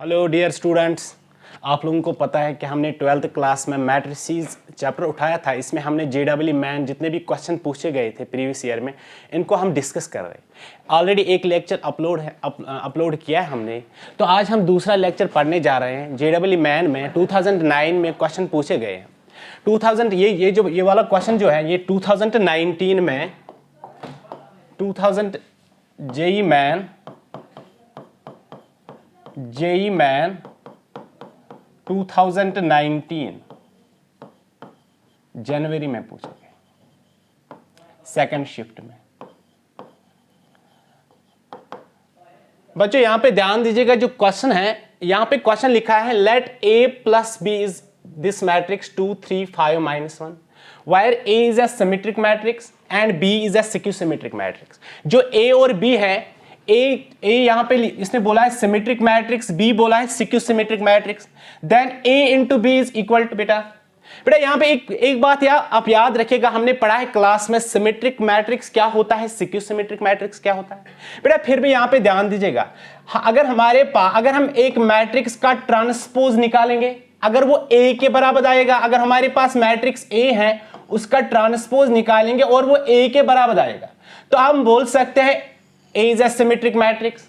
Hello dear students, आप लोगों को पता है कि हमने 12th क्लास में मैट्रिसेस चैप्टर उठाया था। इसमें हमने जेडब्ल्यू मैन जितने भी क्वेश्चन पूछे गए थे प्रीवियस ईयर में, इनको हम डिस्कस कर रहे हैं। ऑलरेडी एक लेक्चर अपलोड किया है हमने, तो आज हम दूसरा लेक्चर पढ़ने जा रहे हैं। जेडब्ल्यू मैन में 2009 में क्वेश्चन पूछे गए हैं। 2000 ये वाला क्वेश्चन जो है ये 2019 में 2000 जेई मैन 2019 जनवरी में पूछे गए, सेकंड शिफ्ट में। बच्चों यहां पे ध्यान दीजिएगा, जो क्वेश्चन है यहां पे क्वेश्चन लिखा है let a plus B is this matrix 2 3 5 -1 where a is a symmetric matrix and b is a skew symmetric matrix. जो a और b है, ए यहां पे इसने बोला है सिमेट्रिक मैट्रिक्स, बी बोला है skew symmetric matrix, then A into B is equal to बेटा यहां पे एक बात आप याद रखिएगा, हमने पढ़ा है क्लास में सिमेट्रिक मैट्रिक्स क्या होता है, सिक्यू सिमेट्रिक मैट्रिक्स क्या होता है। बेटा फिर भी यहां पे ध्यान दीजिएगा, अगर हम एक मैट्रिक्स का ट्रांसपोज निकालेंगे, अगर वो ए के बराबर आएगा, अगर हमारे पास मैट्रिक्स ए है उसका ट्रांसपोज निकालेंगे और वो ए के बराबर आएगा, तो हम बोल सकते हैं A is a symmetric matrix।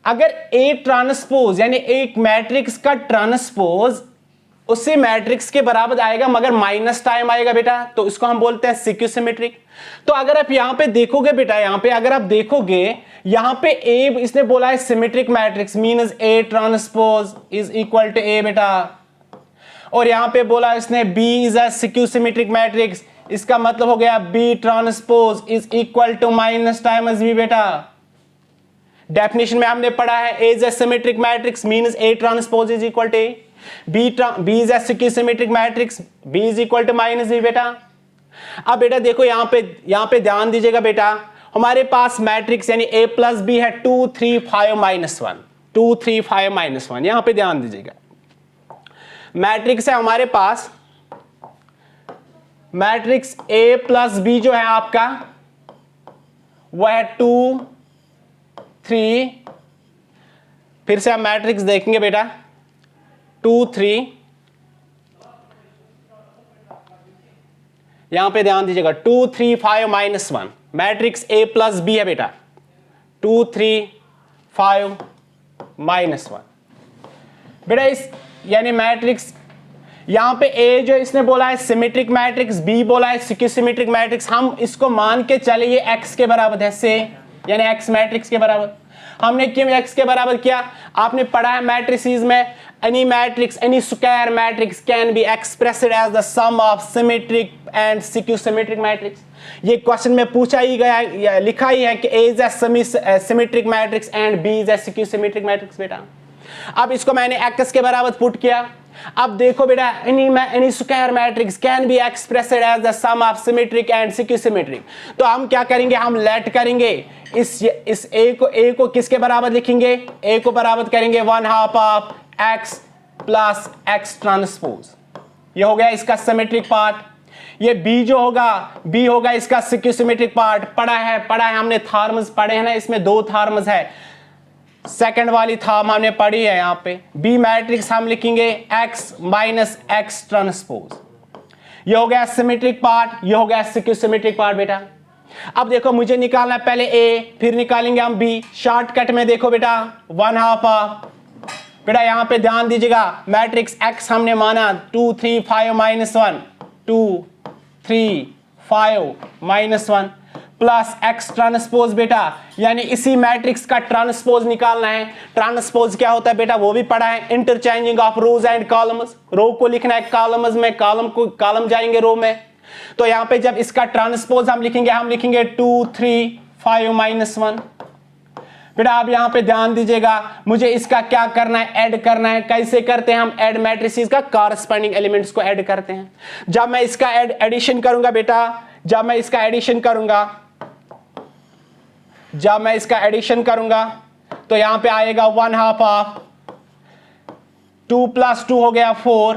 अगर A ट्रांसपोज यानी एक मैट्रिक्स का ट्रांसपोज उसी मैट्रिक्स के बराबर आएगा मगर माइनस टाइम आएगा बेटा, तो इसको हम बोलते हैं सिक्यू सिमेट्रिक। तो अगर आप यहां पे देखोगे बेटा, यहां पे अगर आप देखोगे, यहां पे A इसने बोला है symmetric matrix means A transpose is equal to A बेटा, और यहां पे बोला इसने B is a skew symmetric matrix, इसका मतलब हो गया B transpose is equal to minus times B बेटा। डेफिनेशन में हमने पढ़ा है A is a symmetric matrix means A transpose is equal to A, B is a skew symmetric matrix, B is equal to minus B बेटा। अब बेटा देखो यहां पे ध्यान दीजिएगा बेटा, हमारे पास मैट्रिक्स यानी A प्लस B है 2 3 5 -1, 2 3 5 -1। यहां पे ध्यान दीजिएगा, मैट्रिक्स है हमारे पास, मैट्रिक्स A प्लस बी जो है आपका वो है 2 3, फिर से आप मैट्रिक्स देखेंगे बेटा 2 3, यहां पे ध्यान दीजिएगा 2 3 5 -1 मैट्रिक्स A प्लस बी है बेटा 2 3 5 -1 बेटा। इस यानी मैट्रिक्स यहां पे A जो इसने बोला है सिमेट्रिक मैट्रिक्स, B बोला है सिक्यू सिमेट्रिक मैट्रिक्स, हम इसको मान के चले ये X के बराबर है से, यानी X मैट्रिक्स के बराबर। हमने क्यों X के बराबर किया, आपने पढ़ा है मैट्रिसेस में any matrix, any square matrix can be expressed as the sum of symmetric and skew symmetric matrix. ये क्वेश्चन में पूछा ही गया है, लिखा ही है कि A is a symmetric matrix and B is a skew symmetric matrix बेटा। अब इसको मैंने X के बराबर पुट किया। अब देखो बेटा any square matrix can be expressed as the sum of symmetric and skew symmetric. तो हम क्या करेंगे, हम लेट करेंगे इस A को किसके बराबर लिखेंगे, A को बराबर करेंगे 1/2 of X plus X transpose. ये हो गया इसका सिमेट्रिक पार्ट। ये B जो होगा, B होगा इसका सिक्यू सिमेट्रिक पार्ट। पढ़ा है हमने, थॉर्म्स पढ़े हैं ना, इसमें 2 थॉर्म्स है, सेकंड वाली थॉर्म हमने पढ़ी है। यहां पे B मैट्रिक्स हम लिखेंगे X माइनस X ट्रांसपोज। ये हो गया सिमेट्रिक पार्ट, ये हो गया सिक्यू सिमेट्रिक पार्ट बेटा। अब देखो मुझे निकालना है पहले A, फिर निकालेंगे हम B। शॉर्टकट में देखो बेटा 1/2 ऑफ बेटा, यहां पे ध्यान दीजिएगा, मैट्रिक्स X हमने माना 2 3 5 -1, 2 3 5 -1 प्लस X ट्रांसपोज बेटा, यानी इसी मैट्रिक्स का ट्रांसपोज निकालना है। ट्रांसपोज क्या होता है बेटा वो भी पढ़ा है, interchanging of rows and columns. Row को लिखना है कॉलम्स में, कॉलम जाएंगे रो में। तो यहां पे जब इसका ट्रांसपोज हम लिखेंगे 2 3 5 -1 बेटा। अब यहां पे ध्यान दीजिएगा, मुझे इसका क्या करना है, ऐड करना है। कैसे करते हैं हम ऐड, मैट्रिसेस का कॉरस्पॉन्डिंग एलिमेंट्स को ऐड करते हैं। जब मैं इसका एडिशन करूंगा बेटा, जब मैं इसका एडिशन करूंगा तो यहां पे आएगा 1/2 ऑफ 2 + 2 हो गया 4,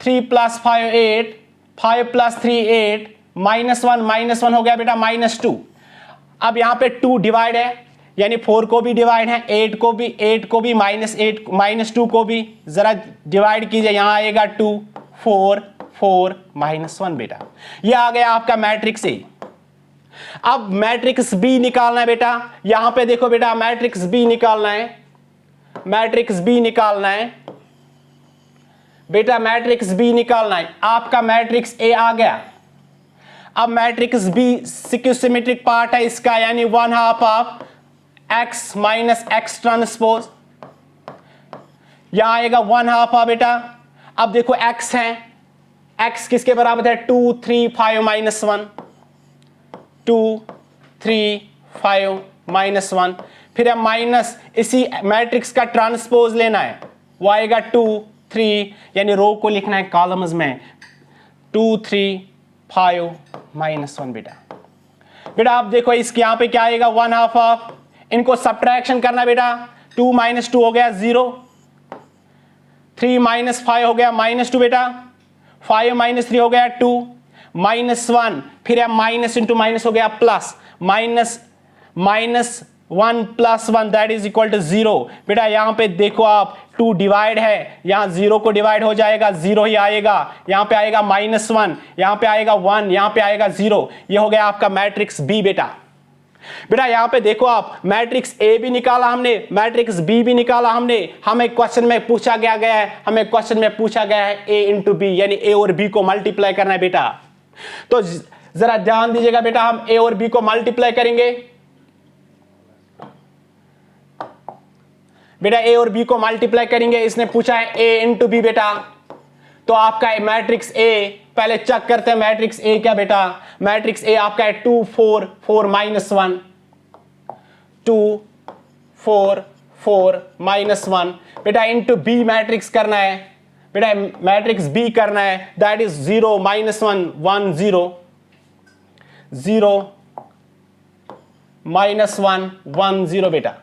3 + 5 8, 5 + 3 8, -1 हो गया बेटा -2। अब यहां पे 2 डिवाइड है, यानी 4 को भी डिवाइड है, 8 को भी, -2 को भी जरा डिवाइड कीजिए, यहां आएगा 2 4 4 -1 बेटा। ये आ गया आपका मैट्रिक्स ए। अब मैट्रिक्स बी निकालना है बेटा। यहां पे देखो बेटा, मैट्रिक्स बी निकालना है, मैट्रिक्स बी निकालना है बेटा, मैट्रिक्स बी निकालना है। आपका मैट्रिक्स ए आ गया। अब मैट्रिक्स बी सिमेट्रिक पार्ट है इसका, यानी 1/2 of x minus x transpose, यहां आएगा 1/2 ऑफ बेटा। अब देखो x है, x किसके बराबर है, 2 3 5 -1, 2 3 5 -1। फिर अब माइनस इसी मैट्रिक्स का ट्रांसपोज लेना है, वो आएगा 2 3, यानी रो को लिखना है कॉलम्स में, 2 3 5 -1 बेटा। बेटा आप देखो इसके यहां पे क्या आएगा, 1/2 ऑफ, इनको सब्ट्रैक्शन करना बेटा, 2 -2 हो गया 0, 3 -5 हो गया -2 बेटा, 5 -3 हो गया 2, -1, फिर अब माइनस इंटू माइनस हो गया plus, -1 + 1 that is equal to 0। बेटा यहां पे देखो आप 2 डिवाइड है, यहां 0 को डिवाइड हो जाएगा, 0 ही आएगा, यहां पे आएगा -1, यहां पे आएगा 1, यहां पे आएगा 0। ये हो गया आपका मैट्रिक्स बी बेटा। बेटा यहां पे देखो आप, मैट्रिक्स ए भी निकाला हमने, मैट्रिक्स बी भी निकाला हमने। हमें क्वेश्चन में पूछा गया है, हमें क्वेश्चन में पूछा गया है ए इंटू बी, यानी ए और बी को मल्टीप्लाई करना है बेटा। तो जरा ध्यान दीजिएगा बेटा, हम ए और बी को मल्टीप्लाई करेंगे बेटा, ए और बी को मल्टीप्लाई करेंगे। इसने पूछा है ए इंटू बी बेटा, तो आपका मैट्रिक्स ए, पहले चेक करते हैं मैट्रिक्स ए क्या बेटा। मैट्रिक्स ए आपका है 2 4 4 -1, 2 4 4 -1 बेटा, इंटू बी मैट्रिक्स करना है बेटा, मैट्रिक्स बी करना है, दैट इज 0 -1 1 0 0 -1 1 0 बेटा।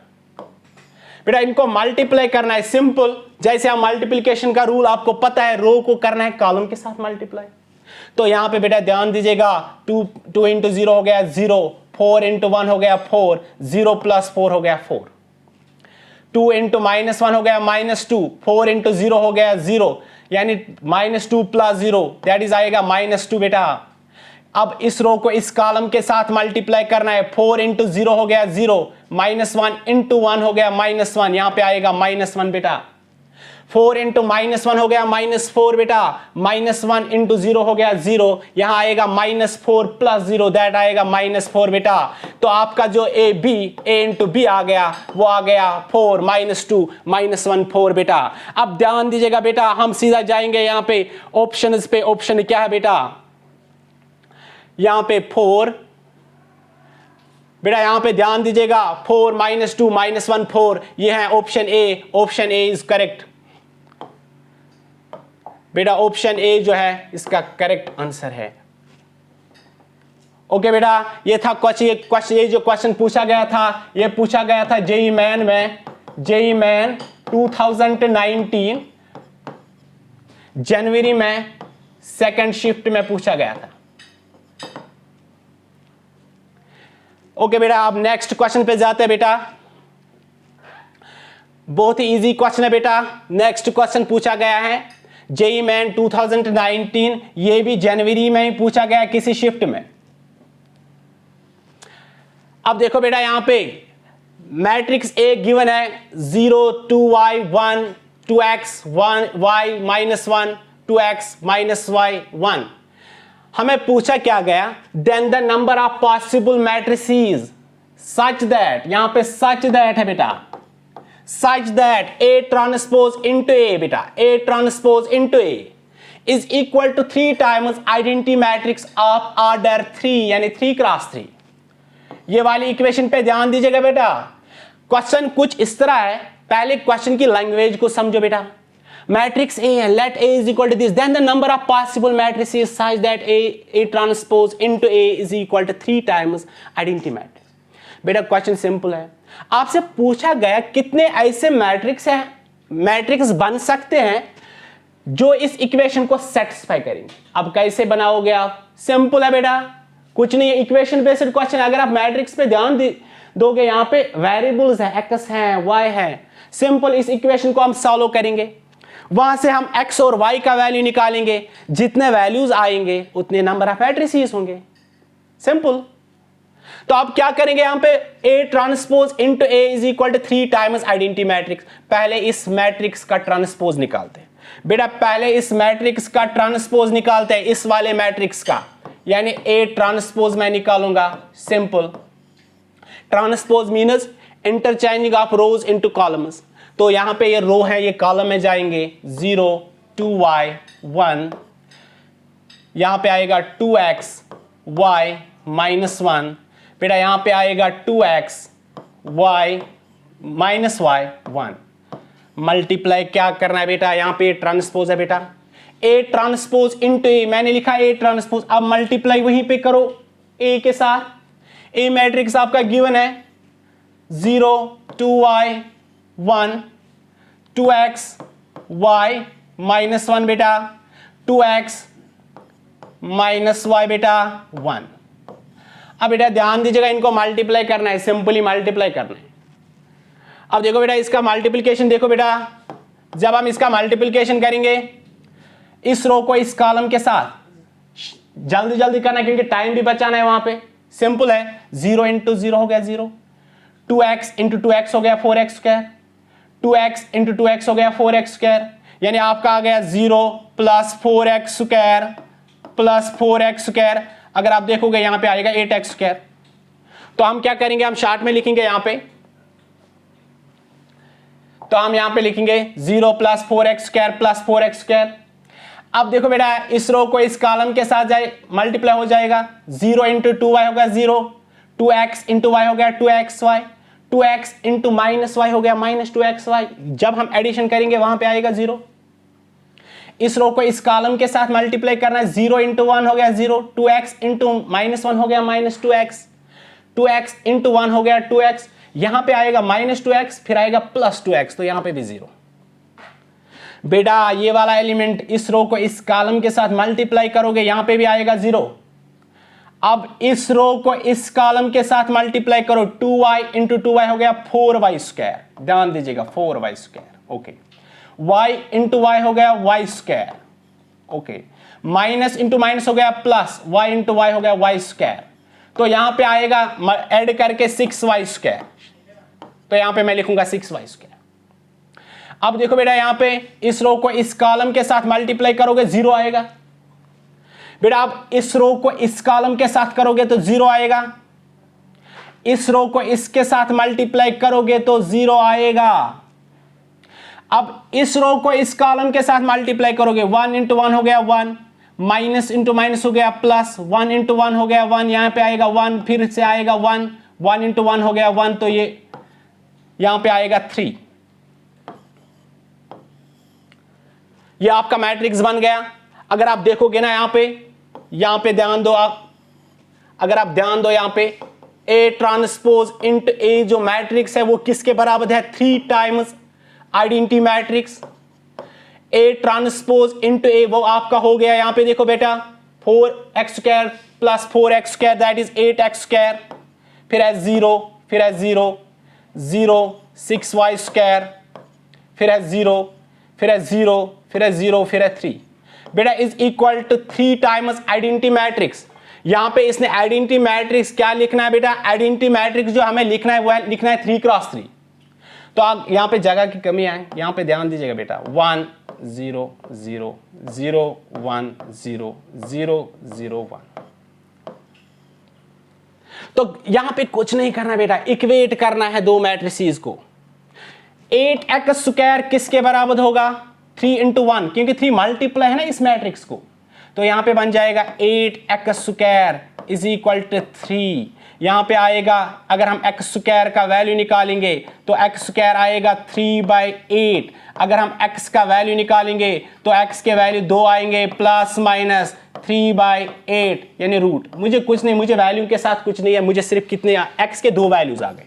बेटा इनको मल्टीप्लाई करना है, सिंपल, जैसे हम मल्टीप्लिकेशन का रूल आपको पता है, रो को करना है कॉलम के साथ मल्टीप्लाई। तो यहां पे बेटा ध्यान दीजिएगा, 2 × 0 हो गया 0, 4 × 1 हो गया 4, 0 + 4 हो गया 4, 2 × -1 हो गया -2, 4 × 0 हो गया 0, यानी -2 + 0 दैट इज आएगा -2 बेटा। अब इस रो को इस कॉलम के साथ मल्टीप्लाई करना है, 4 × 0 हो गया 0, -1 × 1 हो गया -1, यहां पे आएगा -1 बेटा। 4 × -1 हो गया -4 बेटा, -1 × 0 हो गया 0, यहां आएगा -4 + 0 दैट आएगा -4 बेटा। तो आपका जो ए इंटू बी आ गया, वो आ गया 4 -2 -1 4 बेटा। अब ध्यान दीजिएगा बेटा, हम सीधा जाएंगे यहां पे ऑप्शंस पे। ऑप्शन क्या है बेटा, यहां पे 4 बेटा, यहां पे ध्यान दीजिएगा, 4 -2 -1 4, ये है option A. Option A is correct बेटा, ऑप्शन ए जो है इसका करेक्ट आंसर है। ओके बेटा, ये था क्वेश्चन, ये जो क्वेश्चन पूछा गया था, ये पूछा गया था जेईई मेन में, जेईई मेन 2019 जनवरी में सेकंड शिफ्ट में पूछा गया था। ओके बेटा, अब नेक्स्ट क्वेश्चन पे जाते हैं बेटा। बहुत ही इजी क्वेश्चन है बेटा। नेक्स्ट क्वेश्चन पूछा गया है जेईई मेन 2019, ये भी जनवरी में ही पूछा गया किसी शिफ्ट में। अब देखो बेटा, यहां पे मैट्रिक्स ए गिवन है 0 2y 1 2x 1y -1 2x -y 1। हमें पूछा क्या गया, then the number of possible matrices such that, यहां पे सच दैट है बेटा, such that A transpose into A बेटा, A transpose into A is equal to 3 times identity matrix of order 3, यानी 3 × 3। ये वाली इक्वेशन पे ध्यान दीजिएगा बेटा। क्वेश्चन कुछ इस तरह है, पहले क्वेश्चन की लैंग्वेज को समझो बेटा। मैट्रिक्स A है, let A is equal to this, then the number of possible matrices such that A transpose into A is equal to 3 times identity matrix। बेटा क्वेश्चन सिंपल है, आपसे पूछा गया कितने ऐसे मैट्रिक्स बन सकते हैं जो इस इक्वेशन को सेटिस्फाई करेंगे। अब कैसे बनाओगे आप, सिंपल है बेटा, कुछ नहीं, इक्वेशन बेस्ड क्वेश्चन। अगर आप मैट्रिक्स पे ध्यान दोगे, यहां पे वेरिएबल्स है, x है, y है। सिंपल इस इक्वेशन को हम सॉल्व करेंगे, वहां से हम x और y का वैल्यू निकालेंगे, जितने वैल्यूज आएंगे उतने नंबर ऑफ मैट्रिसेस होंगे। सिंपल। तो आप क्या करेंगे, यहां पे A transpose into A is equal to 3 times identity matrix. पहले इस मैट्रिक्स का ट्रांसपोज निकालते हैं बेटा, पहले इस मैट्रिक्स का ट्रांसपोज निकालते हैं, इस वाले मैट्रिक्स का, यानी A ट्रांसपोज मैं निकालूंगा। Simple. Transpose means interchanging of rose into columns. तो यहां पे ये रो है, ये कॉलम में जाएंगे, 0 2y 1, यहां पे आएगा 2x y -1, बेटा यहां पे आएगा 2x y -y 1। मल्टीप्लाई क्या करना है बेटा, यहां पे ट्रांसपोज है बेटा, A ट्रांसपोज इंटू A, मैंने लिखा A ट्रांसपोज। अब मल्टीप्लाई वहीं पे करो A के साथ। A मैट्रिक्स आपका गिवन है, 0 2y 1 2x y -1 बेटा, 2x -y बेटा 1। अब बेटा ध्यान दीजिएगा, इनको मल्टीप्लाई करना है, सिंपली मल्टीप्लाई करना है। अब देखो बेटा इसका मल्टीप्लिकेशन देखो बेटा, जब हम इसका मल्टीप्लिकेशन करेंगे इस रो को इस कॉलम के साथ, जल्दी जल्दी करना है क्योंकि टाइम भी बचाना है वहां पे। सिंपल है, 0 इंटू 0 हो गया 0, 2x इंटू 2x हो गया 4x square, 2x into 2x हो गया 4x स्क्वायर, यानी आपका आ गया 0 plus 4x square plus 4x square. अगर आप देखोगे यहां पे आएगा 8x स्क्वायर। तो हम क्या करेंगे, हम शार्ट में लिखेंगे यहां पे, तो हम यहां पे लिखेंगे 0 plus 4x square plus 4x square. अब देखो बेटा इस रो को इस कॉलम के साथ जाए मल्टीप्लाई हो जाएगा, 0 इंटू 2y हो गया 0, 2x इंटू y हो गया 2xy, 2x इंटू -y हो गया -2xy। जब हम एडिशन करेंगे वहां पे आएगा 0। इस रो को इस कॉलम के साथ मल्टीप्लाई करना है, 0 इंटू 1 हो गया 0, 2x इंटू -1 हो गया -2x, 2x इंटू 1 हो गया 2x, यहां पे आएगा -2x, फिर आएगा +2x, तो यहां पे भी 0। बेटा ये वाला एलिमेंट इस रो को इस कॉलम के साथ मल्टीप्लाई करोगे, यहां पे भी आएगा 0। अब इस रो को इस कॉलम के साथ मल्टीप्लाई करो, 2y इंटू 2y हो गया 4y स्क्वायर। ध्यान दीजिएगा 4y square, okay. y into y हो गया y square, okay. Minus into minus हो गया प्लस, y इंटू y हो गया y स्क्वायर। तो यहां पे आएगा ऐड करके 6y स्क्वायर, तो यहां पे मैं लिखूंगा 6y स्क्वायर। अब देखो बेटा यहां पे इस रो को इस कॉलम के साथ मल्टीप्लाई करोगे 0 आएगा। बेटा आप इस रो को इस कॉलम के साथ करोगे तो 0 आएगा, इस रो को इसके साथ मल्टीप्लाई करोगे तो 0 आएगा। अब इस रो को इस कॉलम के साथ मल्टीप्लाई करोगे, 1 इंटू 1 हो गया 1, माइनस इंटू माइनस हो गया प्लस, 1 इंटू 1 हो गया 1, यहां पे आएगा 1, फिर से आएगा 1, 1 इंटू 1 हो गया 1, तो ये यहां पे आएगा 3। ये आपका मैट्रिक्स बन गया। अगर आप देखोगे ना यहां पे ध्यान दो आप, अगर आप ध्यान दो यहां पे A ट्रांसपोज इंटू A जो मैट्रिक्स है वो किसके बराबर है, 3 times identity matrix. A transpose into A वो आपका हो गया, यहां पे देखो बेटा 4x square plus 4x square that is 8x square, फिर है 0, फिर है 0 0 6y स्क्वायर, फिर है 0, फिर है 0, फिर है 0, फिर है 3। बेटा is equal to 3 times identity matrix. यहां पे इसने आइडेंटिटी मैट्रिक्स क्या लिखना है बेटा, आइडेंटिटी मैट्रिक्स जो हमें लिखना है वो लिखना है 3x3। तो आप यहां पे जगह की कमी है, यहां पे ध्यान दीजिएगा बेटा, 1 0 0 0 1 0 0 0 1। तो यहां पे कुछ नहीं करना बेटा, इक्वेट करना है दो मैट्रिसेस को। 8x स्क्वायर किसके बराबर होगा, 3 इंटू 1, क्योंकि 3 मल्टीप्लाई है ना इस मैट्रिक्स को, तो यहां पे बन जाएगा 8x square is equal to 3। यहां पे आएगा, अगर हम x स्क्वायर का वैल्यू निकालेंगे तो x स्क्वायर आएगा 3/8। अगर हम x का वैल्यू निकालेंगे तो x के वैल्यू 2 आएंगे प्लस माइनस 3/8 यानी रूट। मुझे कुछ नहीं, मुझे वैल्यू के साथ कुछ नहीं है, मुझे सिर्फ कितने x के 2 वैल्यूज आ गए।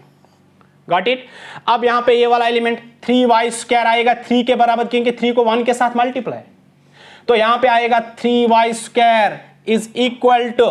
Got it. अब यहां पे ये वाला एलिमेंट 3y स्क्वायर आएगा 3 के बराबर, क्योंकि 3 को 1 के साथ मल्टीप्लाई, तो यहां पे आएगा 3y square is equal to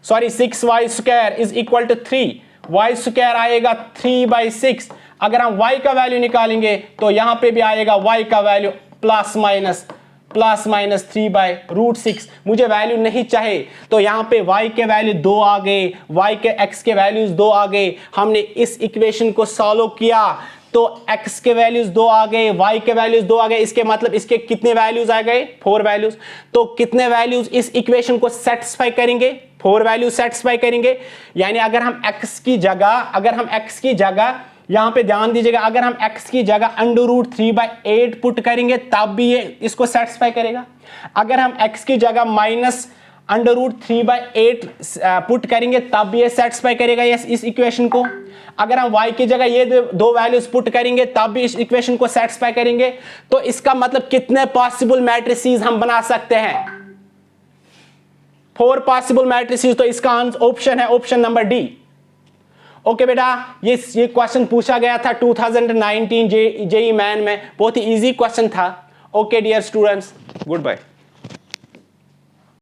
6y square is equal to 3। Y square आएगा 3/6। अगर हम y का वैल्यू निकालेंगे तो यहां पे भी आएगा y का वैल्यू प्लस माइनस 3/√6। मुझे वैल्यू नहीं चाहिए तो यहां पे y के वैल्यू 2 आ गए, y के x के वैल्यूज 2 आ गए। हमने इस इक्वेशन को सॉल्व किया तो x के वैल्यूज 2 आ गए, y के वैल्यूज 2 आ गए। इसके मतलब इसके कितने वैल्यूज आ गए? 4 वैल्यूज। तो कितने वैल्यूज इस इक्वेशन को सेटिस्फाई करेंगे? 4 वैल्यूज सेटिस्फाई करेंगे। यानी अगर हम x की जगह यहां पे ध्यान दीजिएगा, अगर हम x की जगह √3/8 पुट करेंगे तब भी ये इसको सेटिस्फाई करेगा। अगर हम x की जगह माइनस √3/8 पुट करेंगे तब भी ये सेटिस्फाई करेगा इस इक्वेशन को। अगर हम y की जगह ये दो वैल्यूज पुट करेंगे तब भी इस इक्वेशन को सेटिस्फाई करेंगे। तो इसका मतलब कितने पॉसिबल मैट्रिसेस हम बना सकते हैं? 4 पॉसिबल मैट्रिसेस। तो इसका ऑप्शन है ऑप्शन नंबर डी। ओके बेटा, ये क्वेश्चन पूछा गया था 2019 जेईई मेन में, बहुत ही इजी क्वेश्चन था। Okay dear students, good bye.